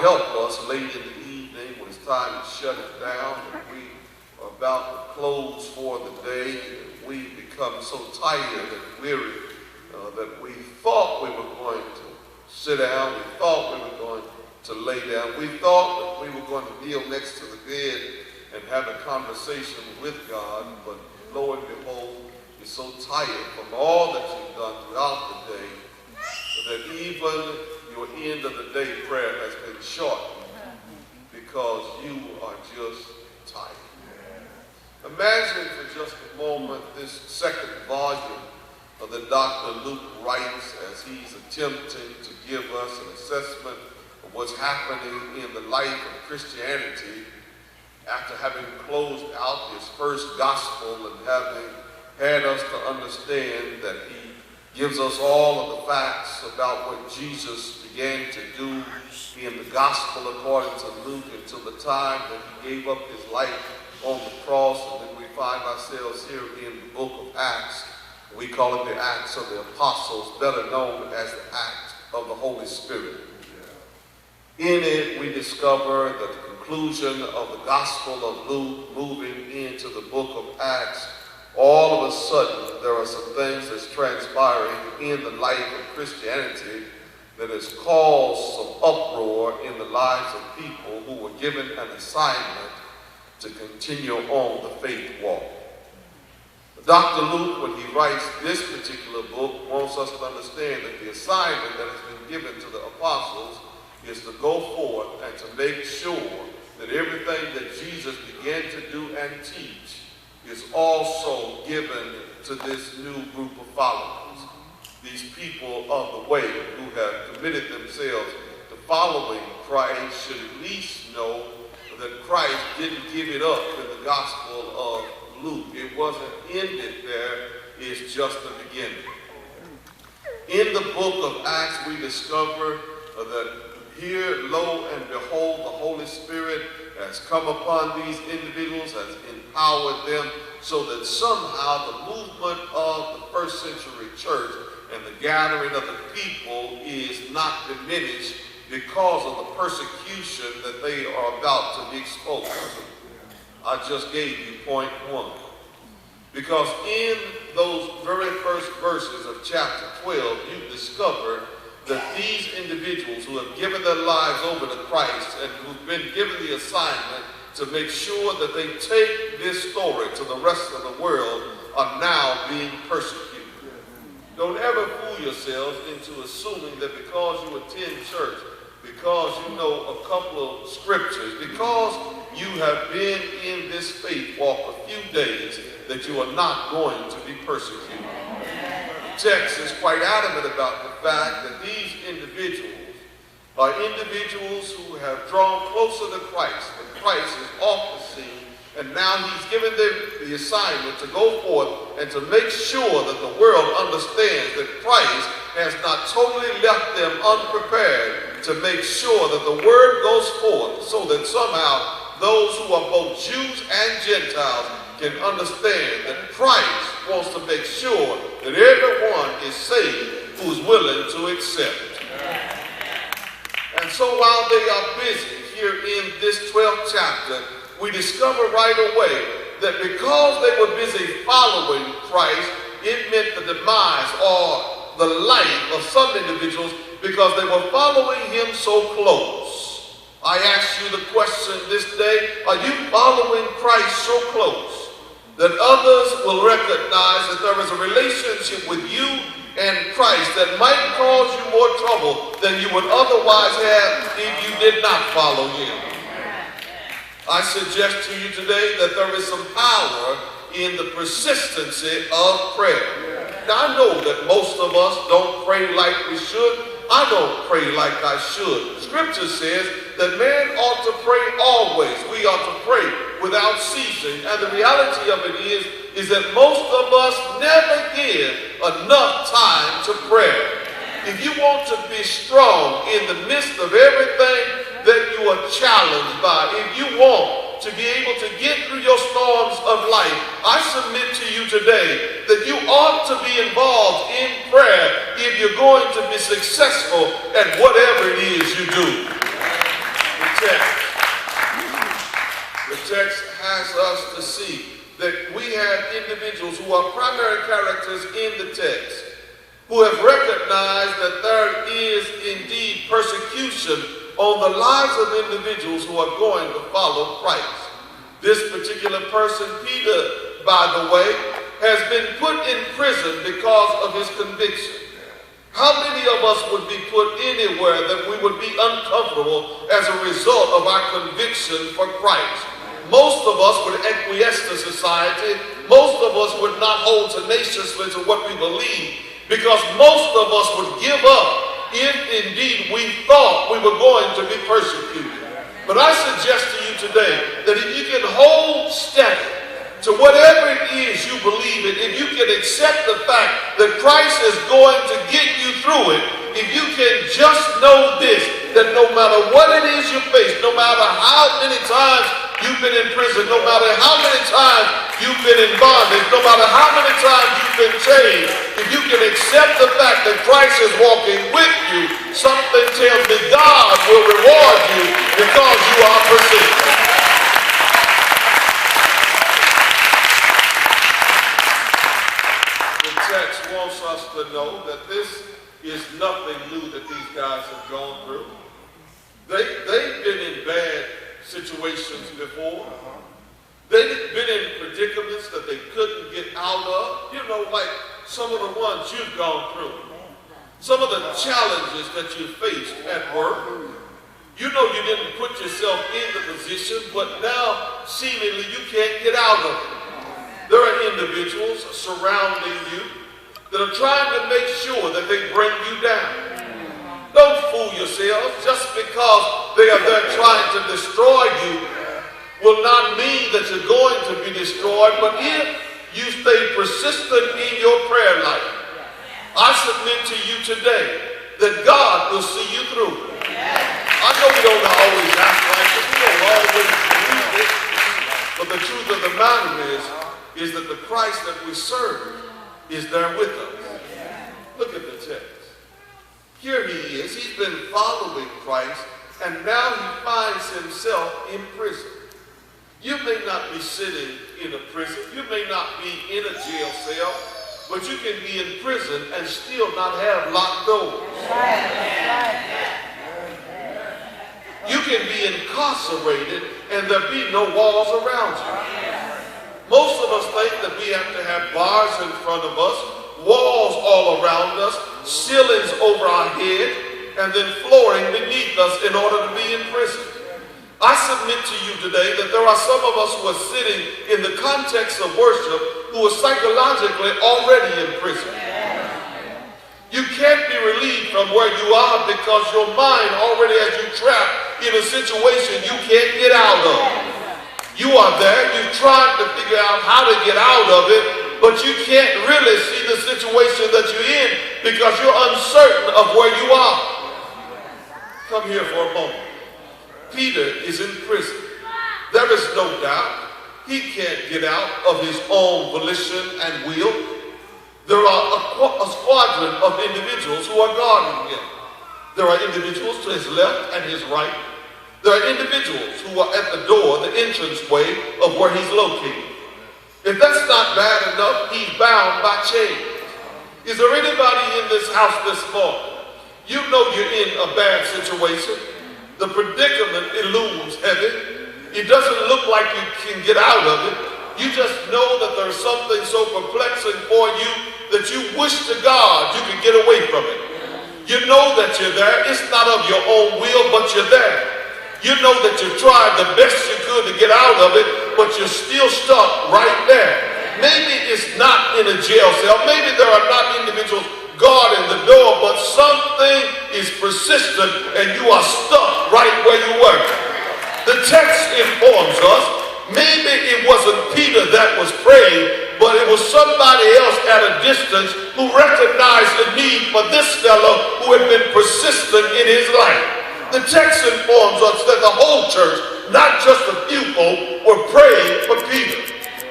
help us late in the evening when it's time to shut it down and we are about to close for the day. We become so tired and weary that we thought we were going to sit down. We thought we were going to lay down. We thought that we were going to kneel next to the bed and have a conversation with God. But lo and behold, you're so tired from all that you've done throughout the day that even your end of the day prayer has been shortened because you are just tired. Imagine for just a moment this second volume that Dr. Luke writes as he's attempting to give us an assessment of what's happening in the life of Christianity after having closed out his first gospel and having had us to understand that he gives us all of the facts about what Jesus began to do in the gospel according to Luke until the time that he gave up his life on the cross. And then we find ourselves here in the book of Acts. We call it the Acts of the Apostles, better known as the Acts of the Holy Spirit. In it, we discover that the conclusion of the Gospel of Luke, moving into the book of Acts, all of a sudden there are some things that's transpiring in the life of Christianity that has caused some uproar in the lives of people who were given an assignment to continue on the faith walk. Dr. Luke, when he writes this particular book, wants us to understand that the assignment that has been given to the apostles is to go forth and to make sure that everything that Jesus began to do and teach is also given to this new group of followers. These people of the way who have committed themselves to following Christ should at least know that Christ didn't give it up in the Gospel of Luke. It wasn't ended there. It's just the beginning. In the book of Acts, we discover that here, lo and behold, the Holy Spirit has come upon these individuals, has empowered them, so that somehow the movement of the first century church and the gathering of the people is not diminished because of the persecution that they are about to be exposed to. I just gave you point one. Because in those very first verses of chapter 12, you discover that these individuals who have given their lives over to Christ and who've been given the assignment to make sure that they take this story to the rest of the world are now being persecuted. Don't ever fool yourselves into assuming that because you attend church, because you know a couple of scriptures, because you have been in this faith walk a few days, that you are not going to be persecuted. The text is quite adamant about the fact that these individuals are individuals who have drawn closer to Christ. That Christ is off the scene, and now he's given them the assignment to go forth and to make sure that the world understands that Christ has not totally left them unprepared to make sure that the word goes forth so that somehow those who are both Jews and Gentiles can understand that Christ wants to make sure that everyone is saved who's willing to accept. And so while they are busy here in this 12th chapter, we discover right away that because they were busy following Christ, it meant the demise or the life of some individuals because they were following him so close. I ask you the question this day, are you following Christ so close that others will recognize that there is a relationship with you and Christ that might cause you more trouble than you would otherwise have if you did not follow him? I suggest to you today that there is some power in the persistency of prayer. Now, I know that most of us don't pray like we should. I don't pray like I should. Scripture says that man ought to pray always. We ought to pray without ceasing. And the reality of it is that most of us never give enough time to prayer. If you want to be strong in the midst of everything that you are challenged by, if you want to be able to get through your storms of life, I submit to you today that you ought to be involved in prayer if you're going to be successful at whatever it is you do. us to see that we have individuals who are primary characters in the text who have recognized that there is indeed persecution on the lives of individuals who are going to follow Christ. This particular person, Peter, by the way, has been put in prison because of his conviction. How many of us would be put anywhere that we would be uncomfortable as a result of our conviction for Christ? Most of us would acquiesce to society. Most of us would not hold tenaciously to what we believe, because most of us would give up if indeed we thought we were going to be persecuted. But I suggest to you today that if you can hold steady to whatever it is you believe in, if you can accept the fact that Christ is going to get you through it, if you can just know this, that no matter what it is you face, no matter how many times you've been in prison, no matter how many times you've been in bondage, no matter how many times you've been chained, if you can accept the fact that Christ is walking with you, something tells me God will reward you because you are persistent. The text wants us to know that this is nothing new that these guys have gone through. They've been in bad situations before. They've been in predicaments that they couldn't get out of. You know, like some of the ones you've gone through. Some of the challenges that you faced at work. You know you didn't put yourself in the position, but now seemingly you can't get out of it. There are individuals surrounding you that are trying to make sure that they bring you down. Don't fool yourselves. Just because they are there trying to destroy you will not mean that you're going to be destroyed. But if you stay persistent in your prayer life, I submit to you today that God will see you through. I know we don't always act like it. We don't always believe it. But the truth of the matter is that the Christ that we serve is there with us. Look at the text. Here he is. He's been following Christ, and now he finds himself in prison. You may not be sitting in a prison. You may not be in a jail cell, but you can be in prison and still not have locked doors. You can be incarcerated and there be no walls around you. Most of us think that we have to have bars in front of us, walls all around us, ceilings over our head, and then flooring beneath us in order to be in prison. I submit to you today that there are some of us who are sitting in the context of worship who are psychologically already in prison. You can't be relieved from where you are because your mind already has you trapped in a situation you can't get out of. You are there, you're trying to figure out how to get out of it, but you can't really see the situation that you're in because you're uncertain of where you are. Come here for a moment. Peter is in prison. There is no doubt he can't get out of his own volition and will. There are a squadron of individuals who are guarding him. There are individuals to his left and his right. There are individuals who are at the door, the entranceway of where he's located. If that's not bad enough, he's bound by chains. Is there anybody in this house this morning? You know you're in a bad situation. The predicament, it looms heavy. It doesn't look like you can get out of it. You just know that there's something so perplexing for you that you wish to God you could get away from it. You know that you're there. It's not of your own will, but you're there. You know that you tried the best you could to get out of it, but you're still stuck right there. Maybe it's not in a jail cell. Maybe there are not individuals guarding the door, but something is persistent and you are stuck right where you were. The text informs us maybe it wasn't Peter that was praying, but it was somebody else at a distance who recognized the need for this fellow who had been persistent in his life. The text informs us that the whole church, not just the few folk, were praying for Peter.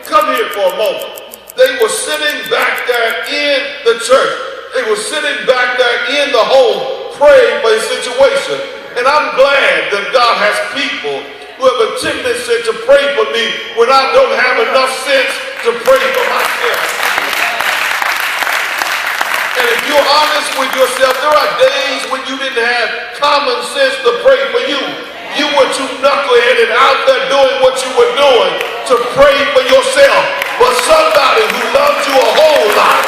Come here for a moment. They were sitting back there in the church. They were sitting back there in the home praying for his situation. And I'm glad that God has people who have a tendency to pray for me when I don't have enough sense to pray for myself. And if you're honest with yourself, there are days when you didn't have common sense to pray for you. You were too knuckleheaded out there doing what you were doing to pray for yourself. But somebody who loves you a whole lot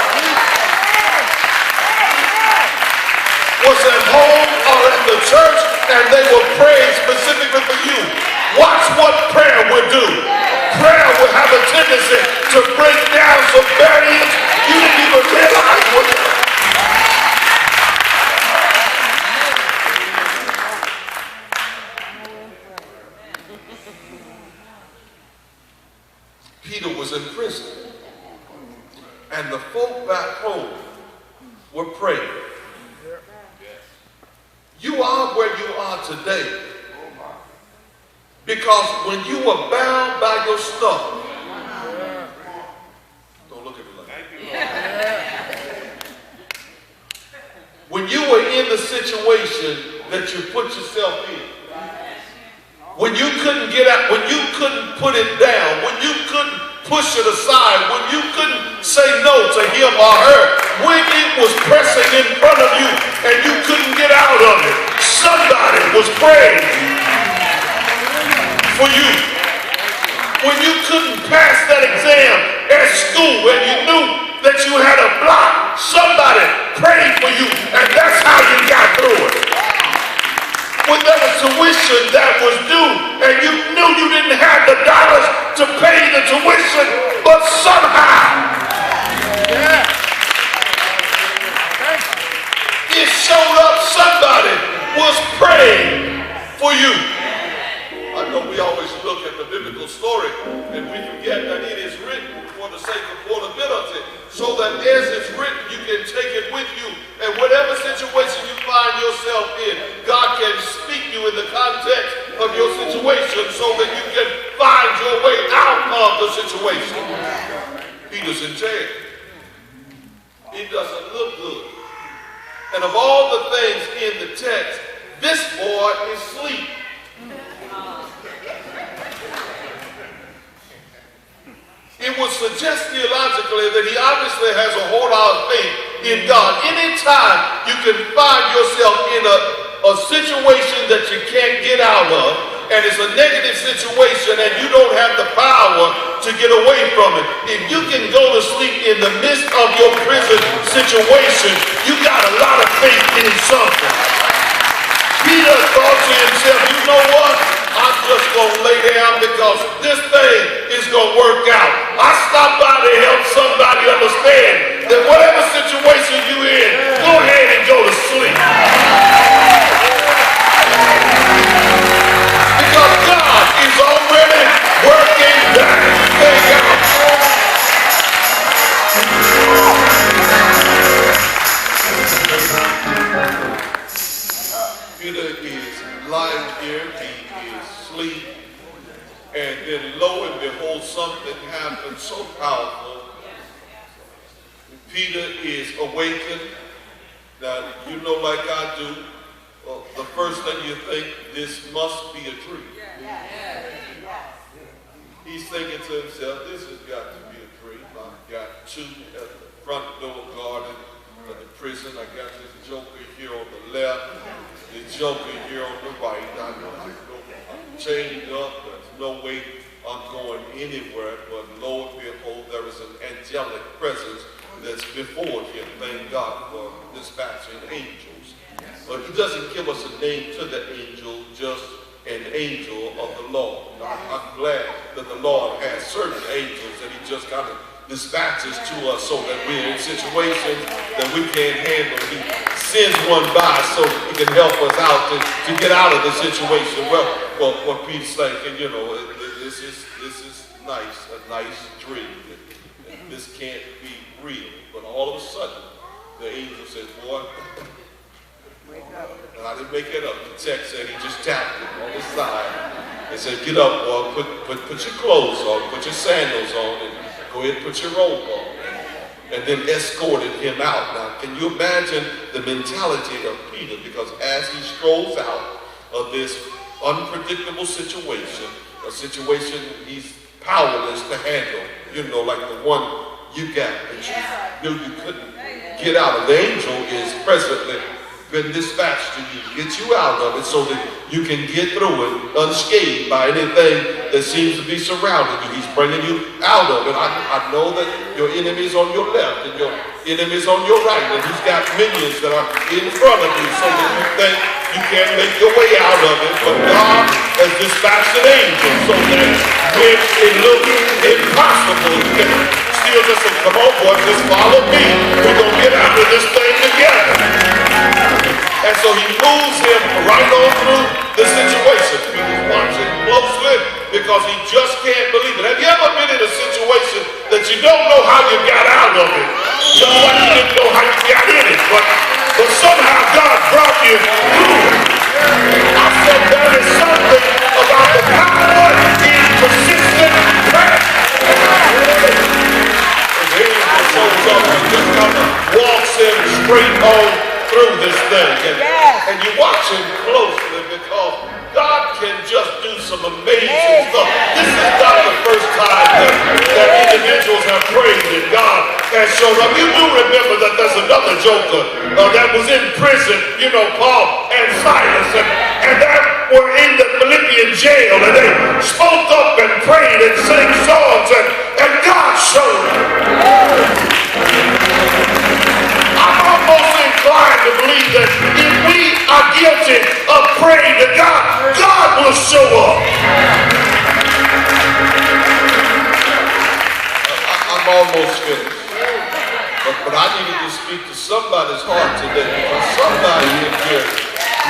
was at home or at the church and they were praying specifically for you. Watch what prayer will do. Prayer will have a tendency to break down some barriers you didn't even realize were there. Peter was in prison, and the folk back home were praying. You are where you are today because when you were bound by your stuff, don't look at me like that. When you were in the situation that you put yourself in, when you couldn't get out, when you couldn't put it down, when you couldn't push it aside, when you couldn't say no to him or her, when it was pressing in front of you and you couldn't get out of it, somebody was praying for you. When you couldn't pass that exam at school and you knew that you had a block, somebody prayed for you, and that's how you got through it. When there was tuition that was due and you knew you didn't have the dollars to pay the tuition, but somehow it showed up, somebody was praying for you. I know we always look at the biblical story and we forget that it is written for the sake of portability, so that as it's written you can take it with you, and whatever situation you find yourself in, God can speak you in the context of your situation so that you can find your way out of the situation. Peter's in jail. It doesn't look good. And of all the things in the text, this boy is asleep. It would suggest theologically that he obviously has a whole lot of faith in God. Anytime you can find yourself in a situation that you can't get out of, and it's a negative situation and you don't have the power to get away from it, if you can go to sleep in the midst of your prison situation, you got a lot of faith in something. Peter thought to himself, you know what? I'm just going to lay down because this thing is going to work out. I stopped by to help somebody understand that whatever situation you're in, go ahead and go to sleep. Because God is already working that thing out. Peter is lying here, he is asleep, and then lo and behold, something happens so powerful. Peter is awakened. Now, you know, like I do, the first thing you think, this must be a dream. He's thinking to himself, this has got to be a dream. I've got two at the front door guarding the prison. I got this joker here on the left, the joker here on the right. I know I'm chained up. There's no way I'm going anywhere. But lo and behold, there is an angelic presence that's before him. Thank God for dispatching angels. But he doesn't give us a name to the angel, just an angel of the Lord. I'm glad that the Lord has certain angels that he just kind of dispatches to us so that we're in situations that we can't handle. He sends one by so he can help us out to get out of the situation. Well, what Peter's thinking, you know, this is nice, a nice dream. This can't be real. But all of a sudden, the angel says, boy, and I didn't make it up. The text said he just tapped him on the side and said, get up, boy, put your clothes on, put your sandals on, and go ahead and put your robe on. And then escorted him out. Now, can you imagine the mentality of Peter? Because as he strolls out of this unpredictable situation, a situation he's powerless to handle, like the one you got that you knew you couldn't get out of. The angel is presently been dispatched to you, get you out of it so that you can get through it unscathed by anything that seems to be surrounding you. He's bringing you out of it. I know that your enemy is on your left and your enemy is on your right, and he's got minions that are in front of you so that you think you can't make your way out of it. But God has dispatched an angel so that when it looks impossible, you can still just say, come on, boy, just follow me. We're going to get out of this thing together. And so he moves him right on through the situation. He's watching closely because he just can't believe it. Have you ever been in a situation that you don't know how you got out of it? Just like you didn't know how you got in it, but somehow God brought you through it. I said there is something about the power in persistent prayer. And the angel shows up and just kind of walks him straight on through this thing, and you watch him closely because God can just do some amazing stuff. This is not the first time that individuals have prayed and God has shown up. You do remember that there's another joker that was in prison, Paul and Silas, and that were in the Philippian jail, and they spoke up and prayed and sang songs, and God showed up. I'm almost inclined to believe that if we are guilty of praying to God, God will show up. I'm almost finished. But I needed to speak to somebody's heart today because somebody in here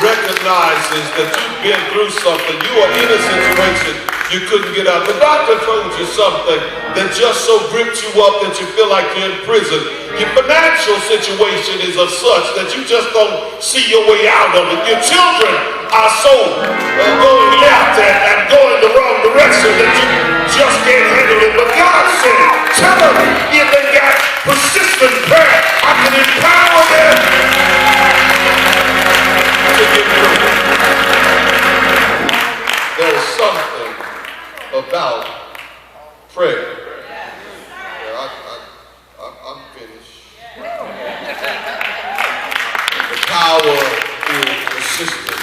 recognizes that you've been through something. You are in a situation you couldn't get out. The doctor told you something that just so gripped you up that you feel like you're in prison. Your financial situation is of such that you just don't see your way out of it. Your children are so going left and going the wrong direction that you just can't handle it. But God said, tell them if they got persistent prayer, I can empower them to get through it. There's something about prayer. I'm finished. The power is persistent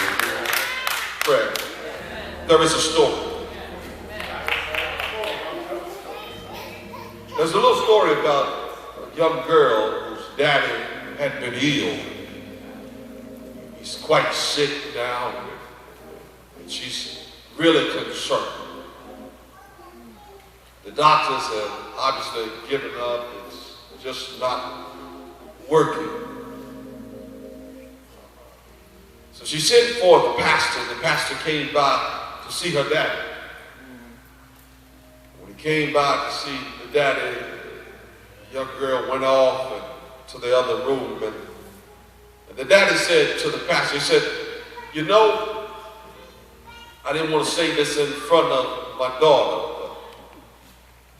prayer. There is a story. There's a little story about a young girl whose daddy had been ill. He's quite sick now, and she's really concerned. The doctors have obviously given up. It's just not working. So she sent for the pastor. The pastor came by to see her daddy. When he came by to see the daddy, the young girl went off to the other room. And the daddy said to the pastor, he said, I didn't want to say this in front of my daughter,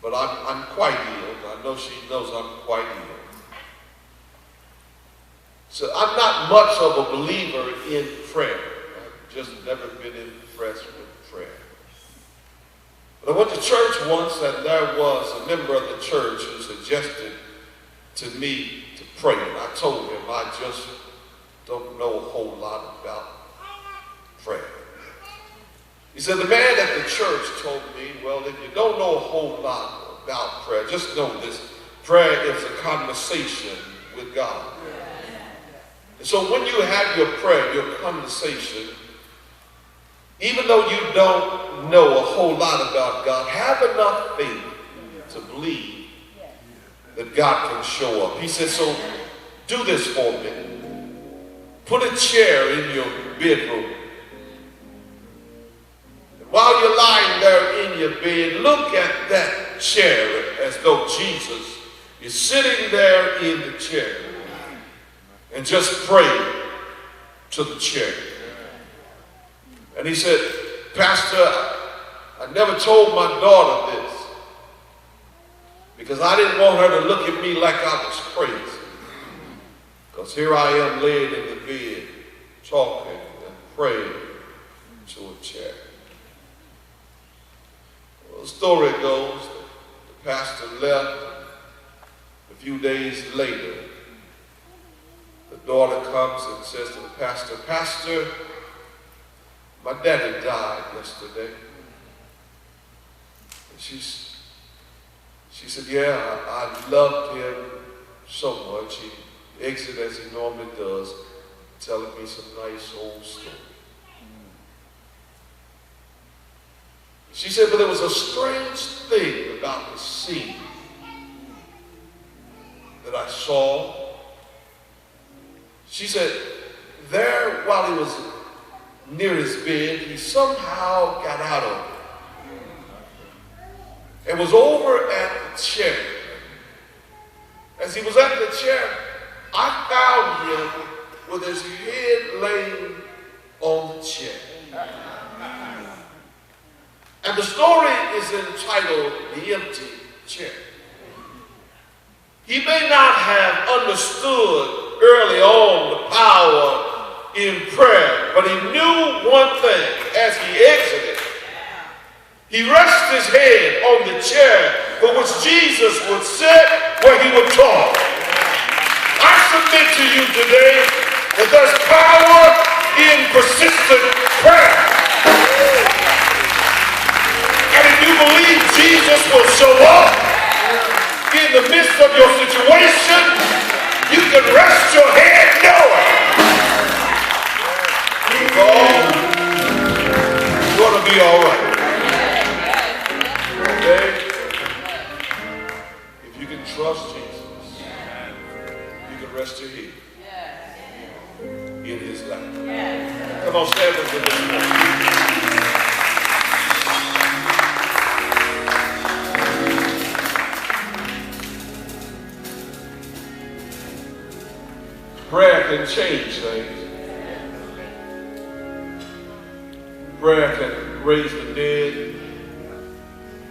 but I'm quite ill. I know she knows I'm quite ill. So I'm not much of a believer in prayer. I've just never been impressed with prayer. But I went to church once, and there was a member of the church who suggested to me to pray. And I told him I just don't know a whole lot about prayer. He said, the man at the church told me, well, if you don't know a whole lot about prayer, just know this. Prayer is a conversation with God. And so when you have your prayer, your conversation, even though you don't know a whole lot about God, have enough faith to believe that God can show up. He said, so do this for me. Put a chair in your bedroom. While you're lying there in your bed, look at that chair as though Jesus is sitting there in the chair. And just pray to the chair. And he said, Pastor, I never told my daughter this because I didn't want her to look at me like I was crazy. Because here I am laying in the bed, talking and praying to a chair. Well, the story goes that the pastor left. A few days later, the daughter comes and says to the pastor, "Pastor, my daddy died yesterday." And she said, "Yeah, I loved him so much." He exited as he normally does, telling me some nice old story. She said, "But there was a strange thing about the scene that I saw." She said, there, while he was near his bed, he somehow got out of it and was over at the chair. As he was at the chair, I found him with his head laying on the chair. And the story is entitled "The Empty Chair." He may not have understood early on the power in prayer, but he knew one thing as he exited. He rested his head on the chair for which Jesus would sit, where he would talk. I submit to you today that there's power in persistent prayer. And if you believe Jesus will show up in the midst of your situation, you can rest your head knowing it's going to be all right. Okay? If you can trust Jesus, you can rest your head in his life. Come on, stand with me this morning. Prayer can change things. Prayer can raise the dead,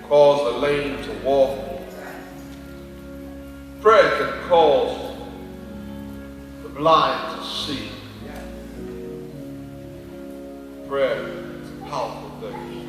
cause the lame to walk. Prayer can cause the blind to see. Prayer is a powerful thing.